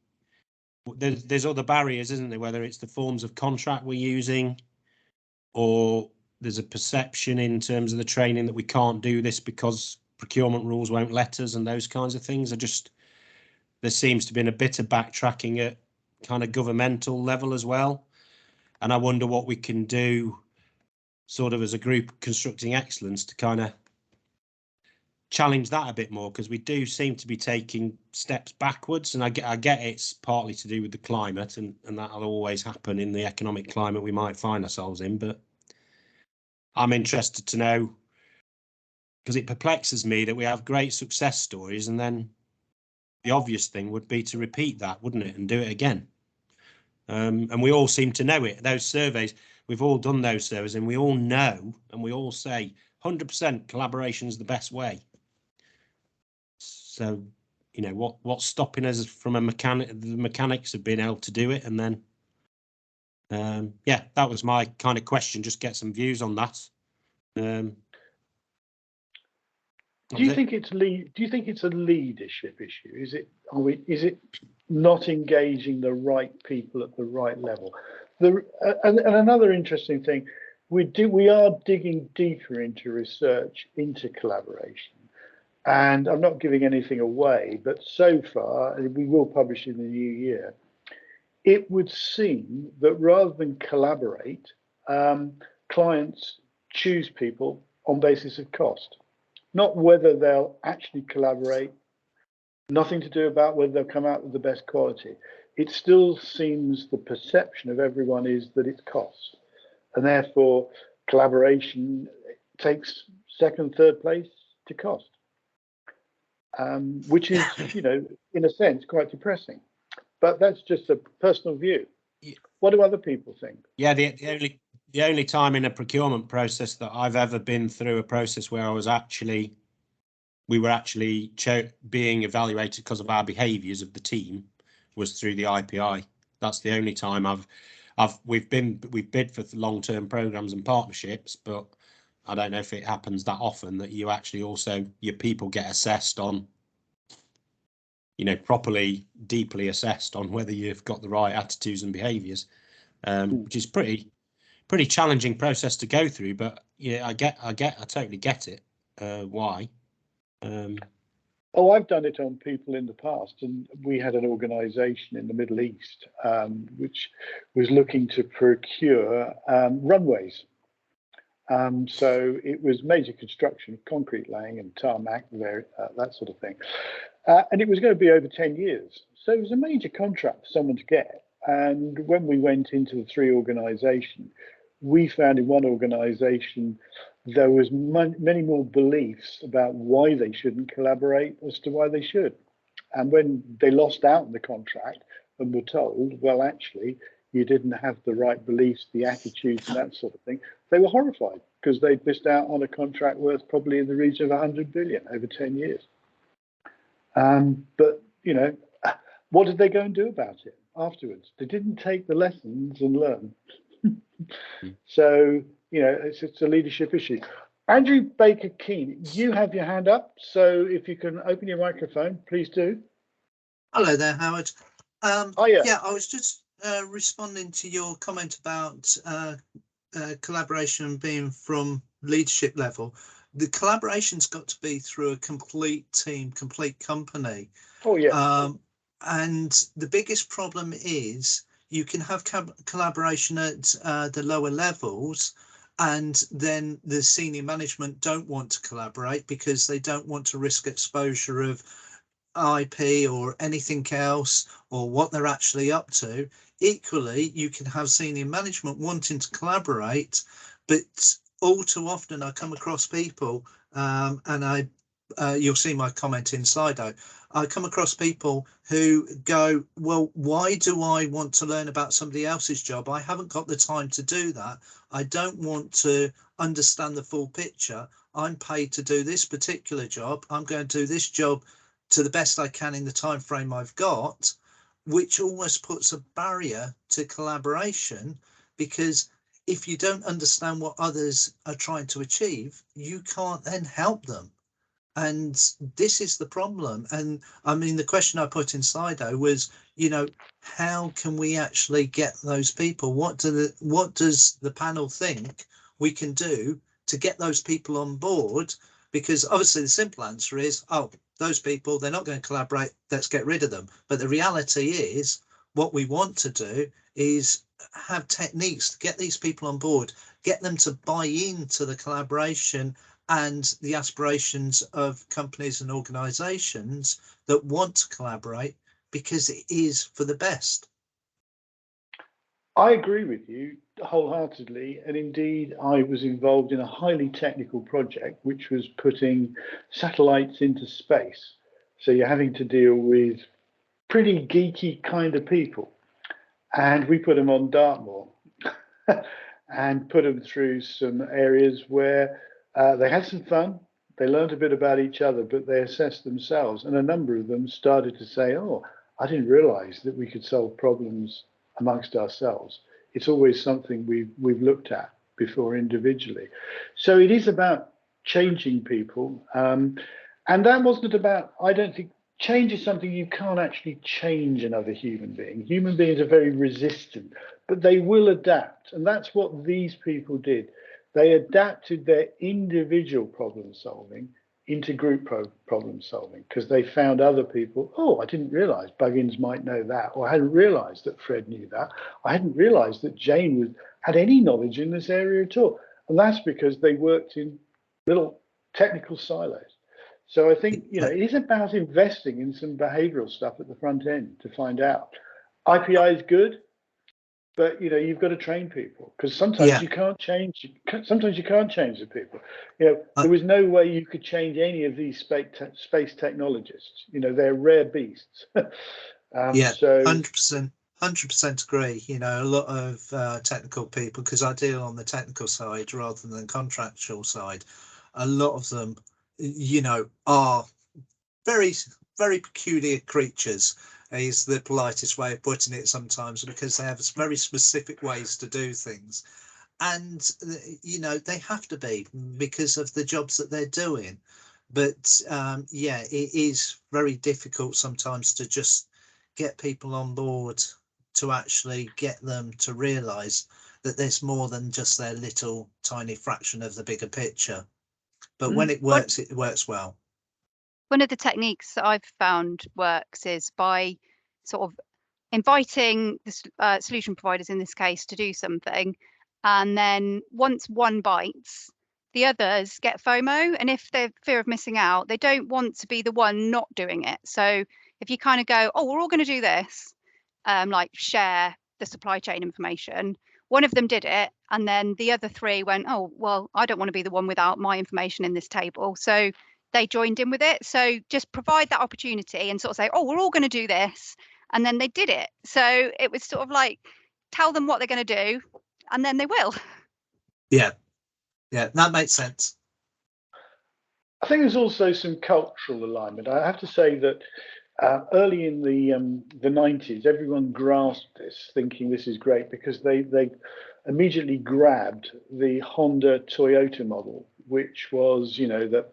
there's other barriers, isn't there? Whether it's the forms of contract we're using, or there's a perception in terms of the training that we can't do this because procurement rules won't let us, and those kinds of things. There seems to be a bit of backtracking at kind of governmental level as well. And I wonder what we can do sort of as a group constructing excellence to kind of challenge that a bit more, because we do seem to be taking steps backwards. And I get it's partly to do with the climate, and that'll always happen in the economic climate we might find ourselves in. But I'm interested to know, because it perplexes me that we have great success stories, and then the obvious thing would be to repeat that, wouldn't it, and do it again. And we all seem to know it. Those surveys, we've all done those surveys, and we all know, and we all say 100% collaboration is the best way. So, you know, what's stopping us from the mechanics of being able to do it? And then, yeah, that was my kind of question. Just get some views on that. Do you think it's a leadership issue? Is it not engaging the right people at the right level? And another interesting thing, we are digging deeper into research into collaboration. And I'm not giving anything away, but so far, and we will publish in the new year, it would seem that rather than collaborate, clients choose people on basis of cost, not whether they'll actually collaborate, nothing to do about whether they'll come out with the best quality. It still seems the perception of everyone is that it's cost, and therefore collaboration takes second, third place to cost. Which is, you know, in a sense, quite depressing. But that's just a personal view. What do other people think? Yeah, the only time in a procurement process that I've ever been through a process where we were actually being evaluated because of our behaviours of the team was through the IPI. That's the only time we've bid for long-term programmes and partnerships, but I don't know if it happens that often that you actually also, your people get assessed on, you know, properly, deeply assessed on whether you've got the right attitudes and behaviours, which is pretty challenging process to go through. But yeah, I totally get it. Why? Oh, I've done it on people in the past, and we had an organisation in the Middle East which was looking to procure runways. So it was major construction, concrete laying and tarmac, there, that sort of thing. And it was going to be over 10 years. So it was a major contract for someone to get. And when we went into the three organisations, we found in one organisation there was many more beliefs about why they shouldn't collaborate as to why they should. And when they lost out on the contract and were told, well, actually, you didn't have the right beliefs, the attitudes and that sort of thing, they were horrified because they'd missed out on a contract worth probably in the region of 100 billion over 10 years. But, you know, what did they go and do about it afterwards? They didn't take the lessons and learn. So, you know, it's a leadership issue. Andrew Baker Keane, you have your hand up. So if you can open your microphone, please do. Hello there, Howard. Oh, yeah. Yeah, I was just responding to your comment about collaboration being from leadership level. The collaboration's got to be through a complete team, complete company. Oh, yeah. And the biggest problem is you can have collaboration at the lower levels, and then the senior management don't want to collaborate because they don't want to risk exposure of IP or anything else or what they're actually up to. Equally, you can have senior management wanting to collaborate, but all too often I come across people, and you'll see my comment in Slido. I come across people who go, well, why do I want to learn about somebody else's job? I haven't got the time to do that. I don't want to understand the full picture. I'm paid to do this particular job. I'm going to do this job to the best I can in the time frame I've got, which almost puts a barrier to collaboration, because if you don't understand what others are trying to achieve, you can't then help them. And this is the problem. And I mean, the question I put in Slido was, you know, how can we actually get those people? What does the panel think we can do to get those people on board? Because obviously the simple answer is, oh, those people, they're not going to collaborate, let's get rid of them. But the reality is, what we want to do is have techniques to get these people on board, get them to buy into the collaboration and the aspirations of companies and organizations that want to collaborate, because it is for the best. I agree with you wholeheartedly, and indeed I was involved in a highly technical project which was putting satellites into space. So you're having to deal with pretty geeky kind of people, and we put them on Dartmoor and put them through some areas where they had some fun. They learned a bit about each other, but they assessed themselves, and a number of them started to say, oh, I didn't realize that we could solve problems amongst ourselves. It's always something we've looked at before individually. So it is about changing people. And that wasn't about, I don't think, change is something you can't actually change another human being. Human beings are very resistant, but they will adapt. And that's what these people did. They adapted their individual problem solving into group problem solving, because they found other people, oh, I didn't realize Buggins might know that, or I hadn't realized that Fred knew that. I hadn't realized that Jane had any knowledge in this area at all. And that's because they worked in little technical silos. So I think, you know, it is about investing in some behavioral stuff at the front end to find out. IPI is good, but you know, you've got to train people, because sometimes you can't change. Sometimes you can't change the people. You know, there was no way you could change any of these space technologists. You know, they're rare beasts. Yeah, so 100% agree. You know, a lot of technical people, because I deal on the technical side rather than contractual side, a lot of them, you know, are very, very peculiar creatures, is the politest way of putting it sometimes, because they have very specific ways to do things. and you know, they have to be because of the jobs that they're doing. But yeah, it is very difficult sometimes to just get people on board, to actually get them to realize that there's more than just their little tiny fraction of the bigger picture. But when it works well. One of the techniques that I've found works is by sort of inviting the solution providers in this case to do something, and then once one bites, the others get FOMO, and if they're fear of missing out, they don't want to be the one not doing it. So if you kind of go, oh, we're all going to do this, like share the supply chain information, one of them did it, and then the other three went, oh, well, I don't want to be the one without my information in this table, so they joined in with it. So just provide that opportunity and sort of say, oh, we're all going to do this, and then they did it. So it was sort of like, tell them what they're going to do, and then they will. Yeah, that makes sense. I think there's also some cultural alignment. I have to say that early in the 90s, everyone grasped this, thinking this is great, because they immediately grabbed the Honda Toyota model, which was, you know, that,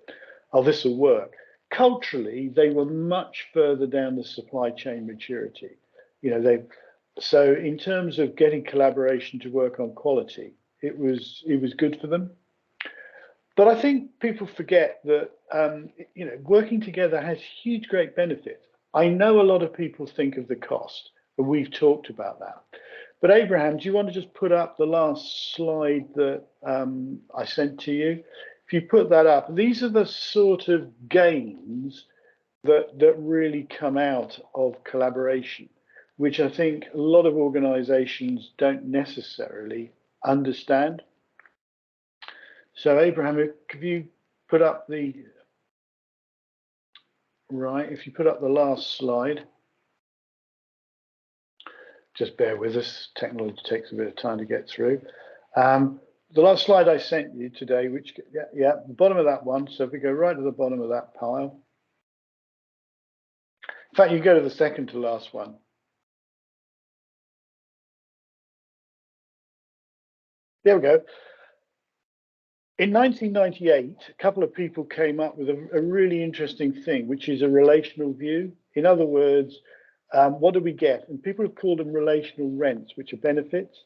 oh, this will work. Culturally, they were much further down the supply chain maturity. You know, so in terms of getting collaboration to work on quality, it was good for them. But I think people forget that you know, working together has huge, great benefits. I know a lot of people think of the cost, and we've talked about that. But Abraham, do you want to just put up the last slide that I sent to you? If you put that up, these are the sort of gains that really come out of collaboration, which I think a lot of organizations don't necessarily understand. So Abraham, if you put up the if you put up the last slide, just bear with us. Technology takes a bit of time to get through. The last slide I sent you today, which, yeah, the bottom of that one. So if we go right to the bottom of that pile. In fact, you go to the second to last one. There we go. In 1998, a couple of people came up with a really interesting thing, which is a relational view. In other words, what do we get? And people have called them relational rents, which are benefits.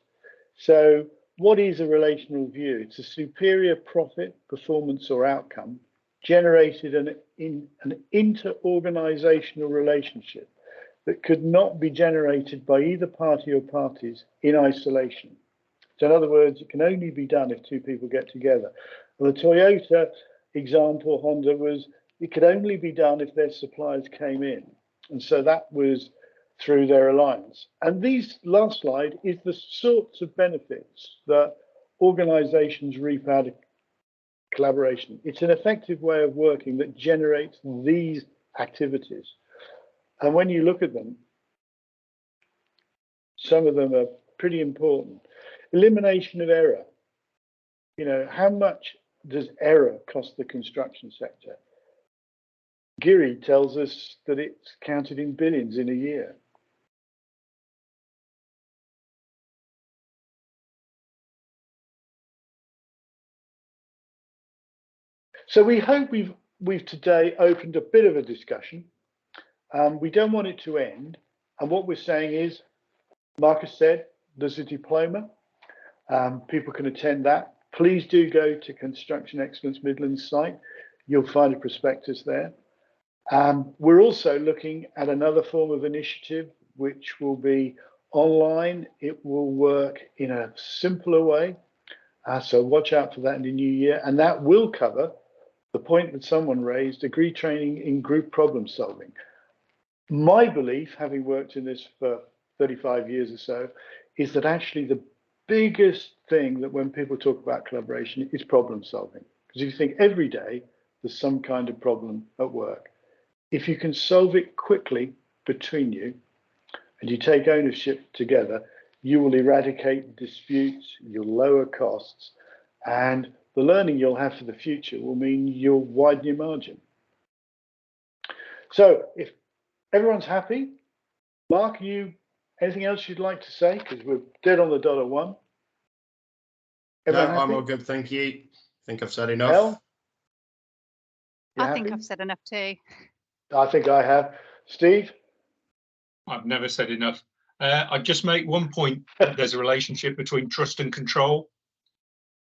So what is a relational view? It's a superior profit, performance, or outcome generated in an inter-organizational relationship that could not be generated by either party or parties in isolation. So in other words, it can only be done if two people get together. Well, the Toyota example, Honda, was it could only be done if their suppliers came in. And so that was through their alliance. And these last slide is the sorts of benefits that organizations reap out of collaboration. It's an effective way of working that generates these activities. And when you look at them, some of them are pretty important. Elimination of error. You know, how much does error cost the construction sector? Giri tells us that it's counted in billions in a year. So we hope we've today opened a bit of a discussion. We don't want it to end. And what we're saying is, Marcus said, there's a diploma. People can attend that. Please do go to Construction Excellence Midlands site. You'll find a prospectus there. We're also looking at another form of initiative, which will be online. It will work in a simpler way. So watch out for that in the new year. And that will cover the point that someone raised, degree training in group problem solving. My belief, having worked in this for 35 years or so, is that actually the biggest thing that when people talk about collaboration is problem solving. Because if you think every day there's some kind of problem at work, if you can solve it quickly between you and you take ownership together, you will eradicate disputes, you'll lower costs, and the learning you'll have for the future will mean you'll widen your margin. So if everyone's happy, Mark, anything else you'd like to say? Because we're dead on the dot at 1. No, Everyone I'm all happy? good, thank you. I think I've said enough. Elle? You I think happy? I've said enough too. I think I have. Steve? I've never said enough. I'd just make one point. There's a relationship between trust and control.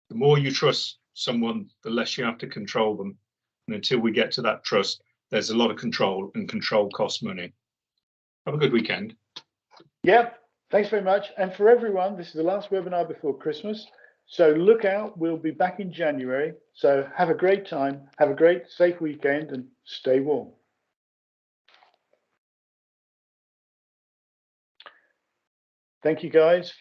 The more you trust someone, the less you have to control them. And until we get to that trust, there's a lot of control, and control costs money. Have a good weekend. Yeah, thanks very much. And for everyone, this is the last webinar before Christmas. So look out, we'll be back in January. So have a great time, have a great safe weekend, and stay warm. Thank you guys for